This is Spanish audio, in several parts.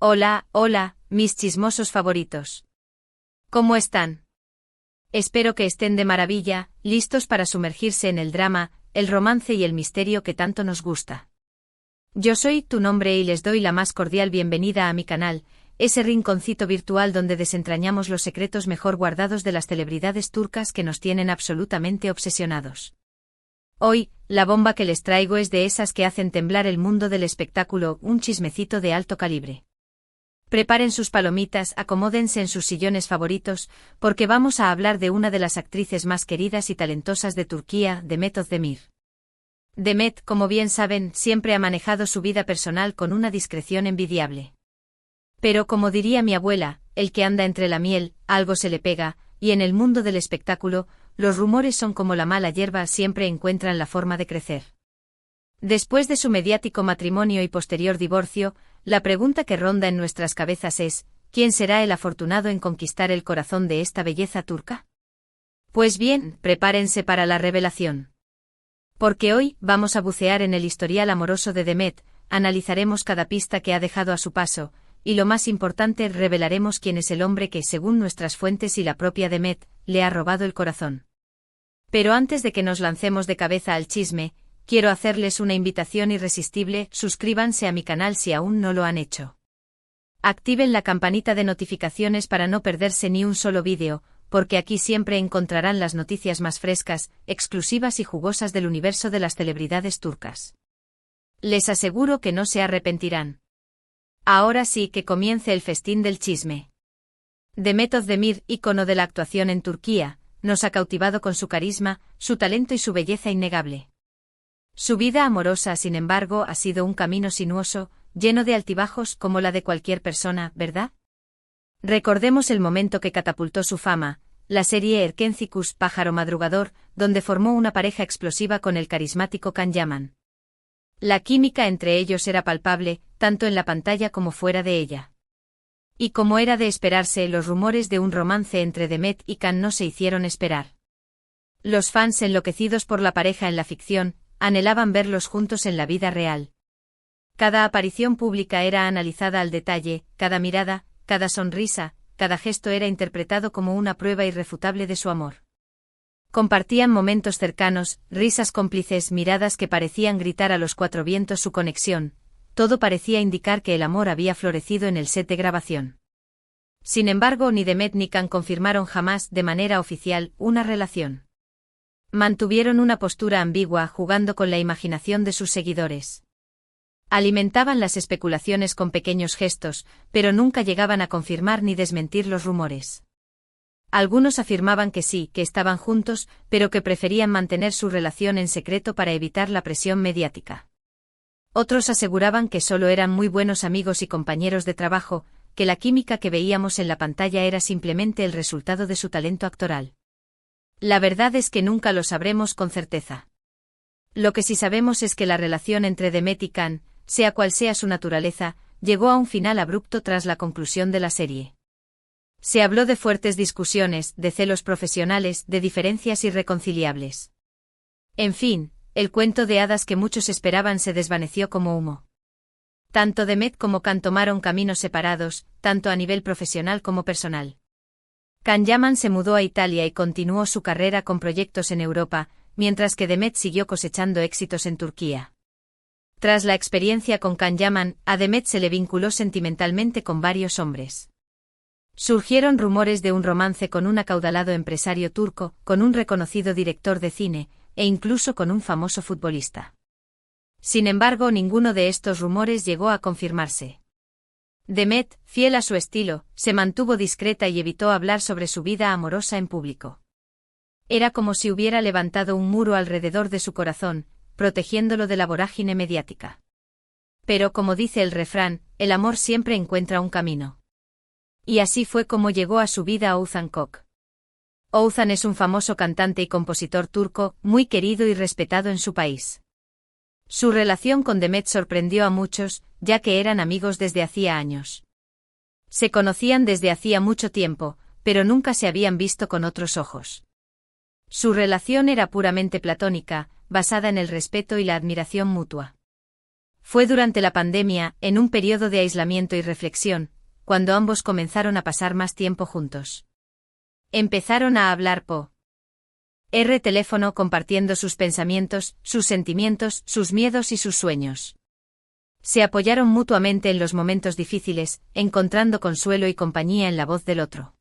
Hola, hola, mis chismosos favoritos. ¿Cómo están? Espero que estén de maravilla, listos para sumergirse en el drama, el romance y el misterio que tanto nos gusta. Yo soy Tu Nombre y les doy la más cordial bienvenida a mi canal, ese rinconcito virtual donde desentrañamos los secretos mejor guardados de las celebridades turcas que nos tienen absolutamente obsesionados. Hoy, la bomba que les traigo es de esas que hacen temblar el mundo del espectáculo, un chismecito de alto calibre. Preparen sus palomitas, acomódense en sus sillones favoritos, porque vamos a hablar de una de las actrices más queridas y talentosas de Turquía, Demet Özdemir. Demet, como bien saben, siempre ha manejado su vida personal con una discreción envidiable. Pero como diría mi abuela, el que anda entre la miel, algo se le pega, y en el mundo del espectáculo, los rumores son como la mala hierba, siempre encuentran la forma de crecer. Después de su mediático matrimonio y posterior divorcio, la pregunta que ronda en nuestras cabezas es, ¿quién será el afortunado en conquistar el corazón de esta belleza turca? Pues bien, prepárense para la revelación. Porque hoy vamos a bucear en el historial amoroso de Demet, analizaremos cada pista que ha dejado a su paso, y lo más importante, revelaremos quién es el hombre que, según nuestras fuentes y la propia Demet, le ha robado el corazón. Pero antes de que nos lancemos de cabeza al chisme, quiero hacerles una invitación irresistible, suscríbanse a mi canal si aún no lo han hecho. Activen la campanita de notificaciones para no perderse ni un solo vídeo, porque aquí siempre encontrarán las noticias más frescas, exclusivas y jugosas del universo de las celebridades turcas. Les aseguro que no se arrepentirán. Ahora sí que comience el festín del chisme. Demet Özdemir, ícono de la actuación en Turquía, nos ha cautivado con su carisma, su talento y su belleza innegable. Su vida amorosa, sin embargo, ha sido un camino sinuoso, lleno de altibajos como la de cualquier persona, ¿verdad? Recordemos el momento que catapultó su fama, la serie Erkencikus, Pájaro Madrugador, donde formó una pareja explosiva con el carismático Can Yaman. La química entre ellos era palpable, tanto en la pantalla como fuera de ella. Y como era de esperarse, los rumores de un romance entre Demet y Can no se hicieron esperar. Los fans, enloquecidos por la pareja en la ficción, anhelaban verlos juntos en la vida real. Cada aparición pública era analizada al detalle, cada mirada, cada sonrisa, cada gesto era interpretado como una prueba irrefutable de su amor. Compartían momentos cercanos, risas cómplices, miradas que parecían gritar a los cuatro vientos su conexión, todo parecía indicar que el amor había florecido en el set de grabación. Sin embargo, ni Demet ni Can confirmaron jamás, de manera oficial, una relación. Mantuvieron una postura ambigua, jugando con la imaginación de sus seguidores. Alimentaban las especulaciones con pequeños gestos, pero nunca llegaban a confirmar ni desmentir los rumores. Algunos afirmaban que sí, que estaban juntos, pero que preferían mantener su relación en secreto para evitar la presión mediática. Otros aseguraban que solo eran muy buenos amigos y compañeros de trabajo, que la química que veíamos en la pantalla era simplemente el resultado de su talento actoral. La verdad es que nunca lo sabremos con certeza. Lo que sí sabemos es que la relación entre Demet y Can, sea cual sea su naturaleza, llegó a un final abrupto tras la conclusión de la serie. Se habló de fuertes discusiones, de celos profesionales, de diferencias irreconciliables. En fin, el cuento de hadas que muchos esperaban se desvaneció como humo. Tanto Demet como Can tomaron caminos separados, tanto a nivel profesional como personal. Can Yaman se mudó a Italia y continuó su carrera con proyectos en Europa, mientras que Demet siguió cosechando éxitos en Turquía. Tras la experiencia con Can Yaman, a Demet se le vinculó sentimentalmente con varios hombres. Surgieron rumores de un romance con un acaudalado empresario turco, con un reconocido director de cine, e incluso con un famoso futbolista. Sin embargo, ninguno de estos rumores llegó a confirmarse. Demet, fiel a su estilo, se mantuvo discreta y evitó hablar sobre su vida amorosa en público. Era como si hubiera levantado un muro alrededor de su corazón, protegiéndolo de la vorágine mediática. Pero como dice el refrán, el amor siempre encuentra un camino. Y así fue como llegó a su vida Oğuzhan Koç. Oğuzhan es un famoso cantante y compositor turco, muy querido y respetado en su país. Su relación con Demet sorprendió a muchos, ya que eran amigos desde hacía años. Se conocían desde hacía mucho tiempo, pero nunca se habían visto con otros ojos. Su relación era puramente platónica, basada en el respeto y la admiración mutua. Fue durante la pandemia, en un periodo de aislamiento y reflexión, cuando ambos comenzaron a pasar más tiempo juntos. Empezaron a hablar por teléfono compartiendo sus pensamientos, sus sentimientos, sus miedos y sus sueños. Se apoyaron mutuamente en los momentos difíciles, encontrando consuelo y compañía en la voz del otro.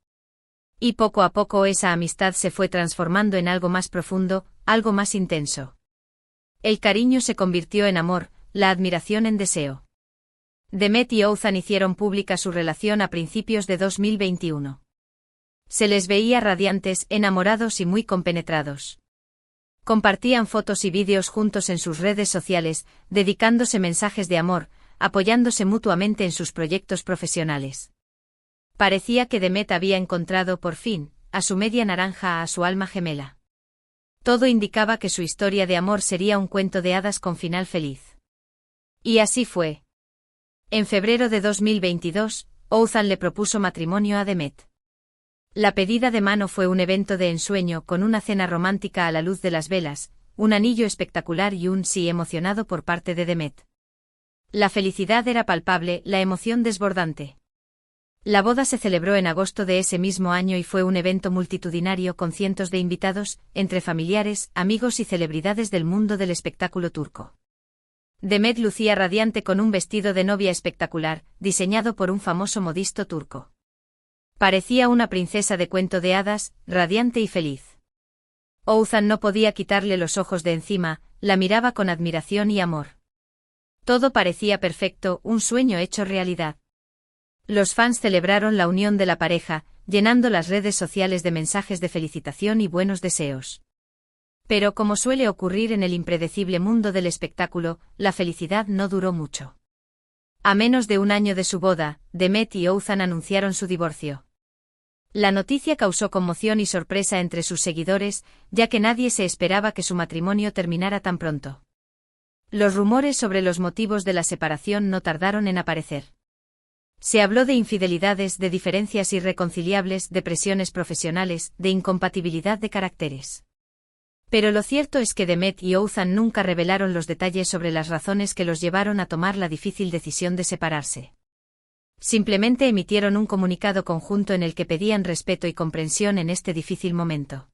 Y poco a poco esa amistad se fue transformando en algo más profundo, algo más intenso. El cariño se convirtió en amor, la admiración en deseo. Demet y Oğuzhan hicieron pública su relación a principios de 2021. Se les veía radiantes, enamorados y muy compenetrados. Compartían fotos y vídeos juntos en sus redes sociales, dedicándose mensajes de amor, apoyándose mutuamente en sus proyectos profesionales. Parecía que Demet había encontrado por fin, a su media naranja, a su alma gemela. Todo indicaba que su historia de amor sería un cuento de hadas con final feliz. Y así fue. En febrero de 2022, Oğuzhan le propuso matrimonio a Demet. La pedida de mano fue un evento de ensueño con una cena romántica a la luz de las velas, un anillo espectacular y un sí emocionado por parte de Demet. La felicidad era palpable, la emoción desbordante. La boda se celebró en agosto de ese mismo año y fue un evento multitudinario con cientos de invitados, entre familiares, amigos y celebridades del mundo del espectáculo turco. Demet lucía radiante con un vestido de novia espectacular, diseñado por un famoso modisto turco. Parecía una princesa de cuento de hadas, radiante y feliz. Oğuzhan no podía quitarle los ojos de encima, la miraba con admiración y amor. Todo parecía perfecto, un sueño hecho realidad. Los fans celebraron la unión de la pareja, llenando las redes sociales de mensajes de felicitación y buenos deseos. Pero como suele ocurrir en el impredecible mundo del espectáculo, la felicidad no duró mucho. A menos de un año de su boda, Demet y Oğuzhan anunciaron su divorcio. La noticia causó conmoción y sorpresa entre sus seguidores, ya que nadie se esperaba que su matrimonio terminara tan pronto. Los rumores sobre los motivos de la separación no tardaron en aparecer. Se habló de infidelidades, de diferencias irreconciliables, de presiones profesionales, de incompatibilidad de caracteres. Pero lo cierto es que Demet y Oğuzhan nunca revelaron los detalles sobre las razones que los llevaron a tomar la difícil decisión de separarse. Simplemente emitieron un comunicado conjunto en el que pedían respeto y comprensión en este difícil momento.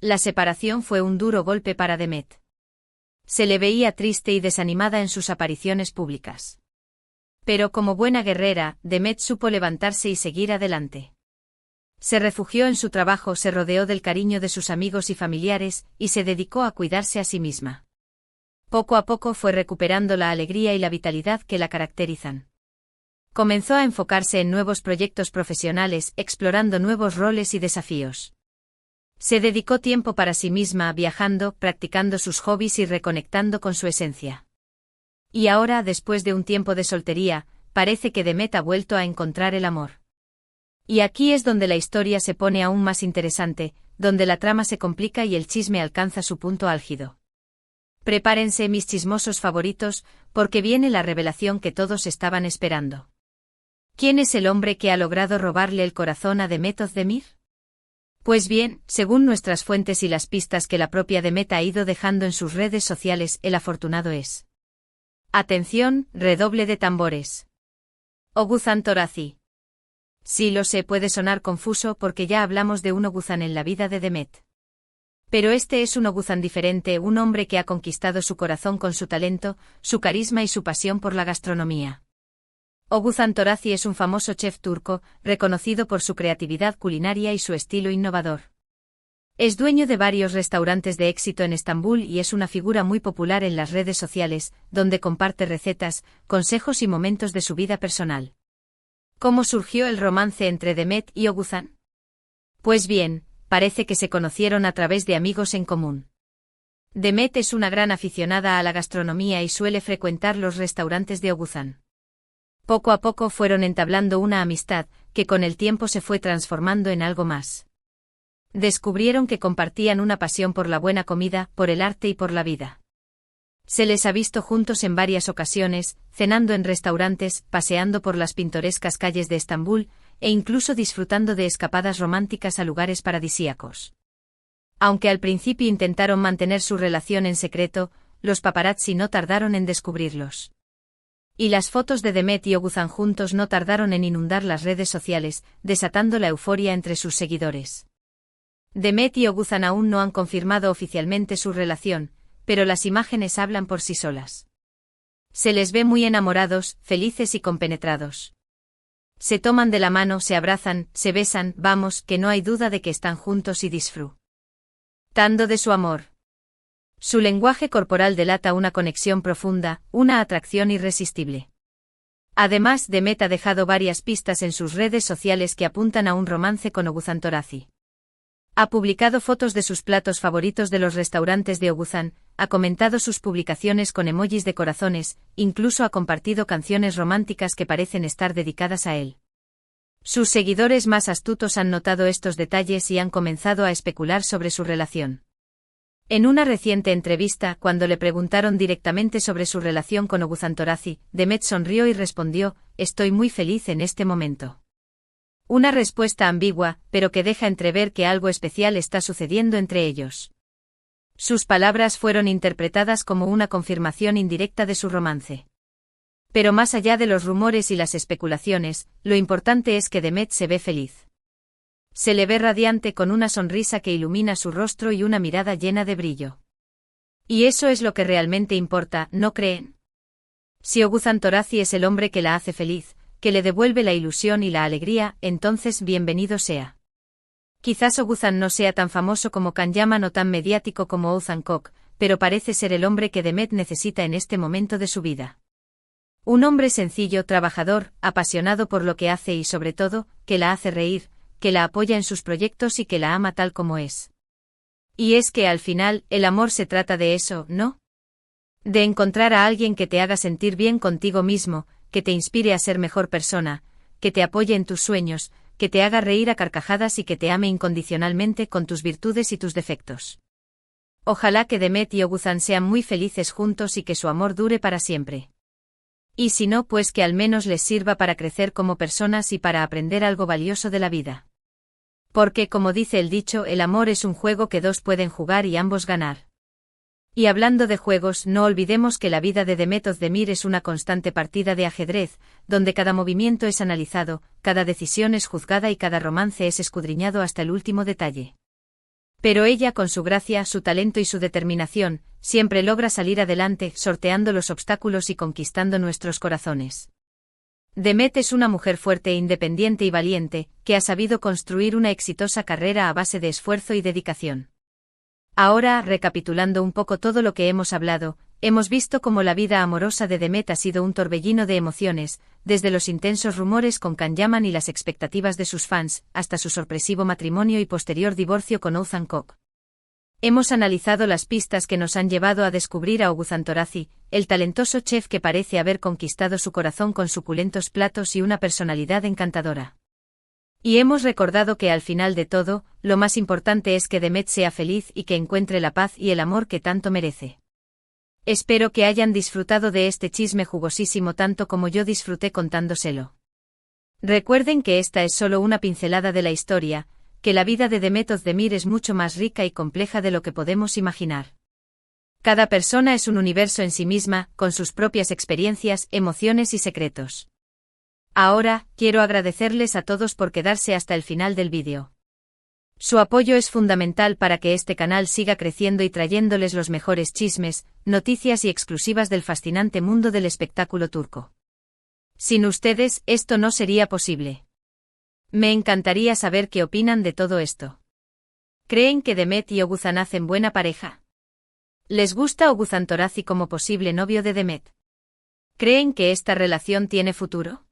La separación fue un duro golpe para Demet. Se le veía triste y desanimada en sus apariciones públicas. Pero como buena guerrera, Demet supo levantarse y seguir adelante. Se refugió en su trabajo, se rodeó del cariño de sus amigos y familiares, y se dedicó a cuidarse a sí misma. Poco a poco fue recuperando la alegría y la vitalidad que la caracterizan. Comenzó a enfocarse en nuevos proyectos profesionales, explorando nuevos roles y desafíos. Se dedicó tiempo para sí misma, viajando, practicando sus hobbies y reconectando con su esencia. Y ahora, después de un tiempo de soltería, parece que Demet ha vuelto a encontrar el amor. Y aquí es donde la historia se pone aún más interesante, donde la trama se complica y el chisme alcanza su punto álgido. Prepárense, mis chismosos favoritos, porque viene la revelación que todos estaban esperando. ¿Quién es el hombre que ha logrado robarle el corazón a Demet Özdemir? Pues bien, según nuestras fuentes y las pistas que la propia Demet ha ido dejando en sus redes sociales, el afortunado es. Atención, redoble de tambores. Oğuzhan Torazi. Sí, lo sé, puede sonar confuso porque ya hablamos de un Oğuzhan en la vida de Demet. Pero este es un Oğuzhan diferente, un hombre que ha conquistado su corazón con su talento, su carisma y su pasión por la gastronomía. Oğuzhan Torazi es un famoso chef turco, reconocido por su creatividad culinaria y su estilo innovador. Es dueño de varios restaurantes de éxito en Estambul y es una figura muy popular en las redes sociales, donde comparte recetas, consejos y momentos de su vida personal. ¿Cómo surgió el romance entre Demet y Oğuzhan? Pues bien, parece que se conocieron a través de amigos en común. Demet es una gran aficionada a la gastronomía y suele frecuentar los restaurantes de Oğuzhan. Poco a poco fueron entablando una amistad, que con el tiempo se fue transformando en algo más. Descubrieron que compartían una pasión por la buena comida, por el arte y por la vida. Se les ha visto juntos en varias ocasiones, cenando en restaurantes, paseando por las pintorescas calles de Estambul, e incluso disfrutando de escapadas románticas a lugares paradisíacos. Aunque al principio intentaron mantener su relación en secreto, los paparazzi no tardaron en descubrirlos. Y las fotos de Demet y Oguzhan juntos no tardaron en inundar las redes sociales, desatando la euforia entre sus seguidores. Demet y Oguzhan aún no han confirmado oficialmente su relación, pero las imágenes hablan por sí solas. Se les ve muy enamorados, felices y compenetrados. Se toman de la mano, se abrazan, se besan, vamos, que no hay duda de que están juntos y disfrutando de su amor. Su lenguaje corporal delata una conexión profunda, una atracción irresistible. Además, Demet ha dejado varias pistas en sus redes sociales que apuntan a un romance con Oguzhan Torazi. Ha publicado fotos de sus platos favoritos de los restaurantes de Oguzhan, ha comentado sus publicaciones con emojis de corazones, incluso ha compartido canciones románticas que parecen estar dedicadas a él. Sus seguidores más astutos han notado estos detalles y han comenzado a especular sobre su relación. En una reciente entrevista, cuando le preguntaron directamente sobre su relación con Oguzhan Torazi, Demet sonrió y respondió: «Estoy muy feliz en este momento». Una respuesta ambigua, pero que deja entrever que algo especial está sucediendo entre ellos. Sus palabras fueron interpretadas como una confirmación indirecta de su romance. Pero más allá de los rumores y las especulaciones, lo importante es que Demet se ve feliz. Se le ve radiante con una sonrisa que ilumina su rostro y una mirada llena de brillo. Y eso es lo que realmente importa, ¿no creen? Si Oguzhan Torazi es el hombre que la hace feliz, que le devuelve la ilusión y la alegría, entonces bienvenido sea. Quizás Oguzhan no sea tan famoso como Kanyaman o tan mediático como Ouzhan Kok, pero parece ser el hombre que Demet necesita en este momento de su vida. Un hombre sencillo, trabajador, apasionado por lo que hace y sobre todo, que la hace reír, que la apoya en sus proyectos y que la ama tal como es. Y es que al final, el amor se trata de eso, ¿no? De encontrar a alguien que te haga sentir bien contigo mismo, que te inspire a ser mejor persona, que te apoye en tus sueños, que te haga reír a carcajadas y que te ame incondicionalmente con tus virtudes y tus defectos. Ojalá que Demet y Oguzhan sean muy felices juntos y que su amor dure para siempre. Y si no, pues que al menos les sirva para crecer como personas y para aprender algo valioso de la vida. Porque, como dice el dicho, el amor es un juego que dos pueden jugar y ambos ganar. Y hablando de juegos, no olvidemos que la vida de Demet Özdemir es una constante partida de ajedrez, donde cada movimiento es analizado, cada decisión es juzgada y cada romance es escudriñado hasta el último detalle. Pero ella, con su gracia, su talento y su determinación, siempre logra salir adelante, sorteando los obstáculos y conquistando nuestros corazones. Demet es una mujer fuerte, independiente y valiente, que ha sabido construir una exitosa carrera a base de esfuerzo y dedicación. Ahora, recapitulando un poco todo lo que hemos hablado, hemos visto cómo la vida amorosa de Demet ha sido un torbellino de emociones, desde los intensos rumores con Kanyaman y las expectativas de sus fans, hasta su sorpresivo matrimonio y posterior divorcio con Ouzhan Kok. Hemos analizado las pistas que nos han llevado a descubrir a Oguzhan Torazi, el talentoso chef que parece haber conquistado su corazón con suculentos platos y una personalidad encantadora. Y hemos recordado que al final de todo, lo más importante es que Demet sea feliz y que encuentre la paz y el amor que tanto merece. Espero que hayan disfrutado de este chisme jugosísimo tanto como yo disfruté contándoselo. Recuerden que esta es solo una pincelada de la historia, que la vida de Demet Özdemir es mucho más rica y compleja de lo que podemos imaginar. Cada persona es un universo en sí misma, con sus propias experiencias, emociones y secretos. Ahora, quiero agradecerles a todos por quedarse hasta el final del vídeo. Su apoyo es fundamental para que este canal siga creciendo y trayéndoles los mejores chismes, noticias y exclusivas del fascinante mundo del espectáculo turco. Sin ustedes, esto no sería posible. Me encantaría saber qué opinan de todo esto. ¿Creen que Demet y Oguzhan hacen buena pareja? ¿Les gusta Oguzhan Torazi como posible novio de Demet? ¿Creen que esta relación tiene futuro?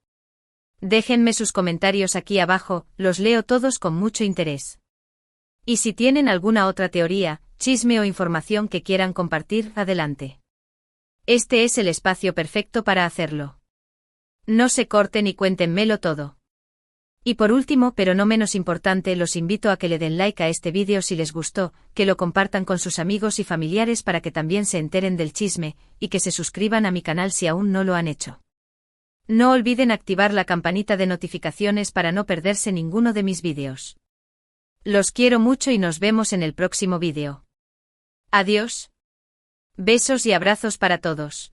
Déjenme sus comentarios aquí abajo, los leo todos con mucho interés. Y si tienen alguna otra teoría, chisme o información que quieran compartir, adelante. Este es el espacio perfecto para hacerlo. No se corten y cuéntenmelo todo. Y por último, pero no menos importante, los invito a que le den like a este vídeo si les gustó, que lo compartan con sus amigos y familiares para que también se enteren del chisme, y que se suscriban a mi canal si aún no lo han hecho. No olviden activar la campanita de notificaciones para no perderse ninguno de mis vídeos. Los quiero mucho y nos vemos en el próximo vídeo. Adiós. Besos y abrazos para todos.